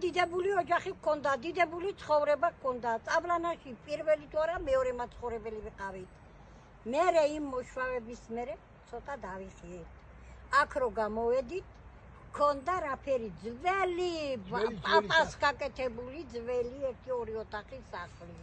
დიდებული ოჯახი გქონდა, დიდებული ცხოვრება გქონდა. წაბლანაში პირველი თუ არა მეორე მაცხოვრებელი ვიყავით. მერე იმ მოშავების მერე ცოტა დავიხიეთ. აქ რო გამოვედით, გქონდა რაფერი ძველი პაპას გაკეთებული ძველი 1-2 ოთახის სახლი.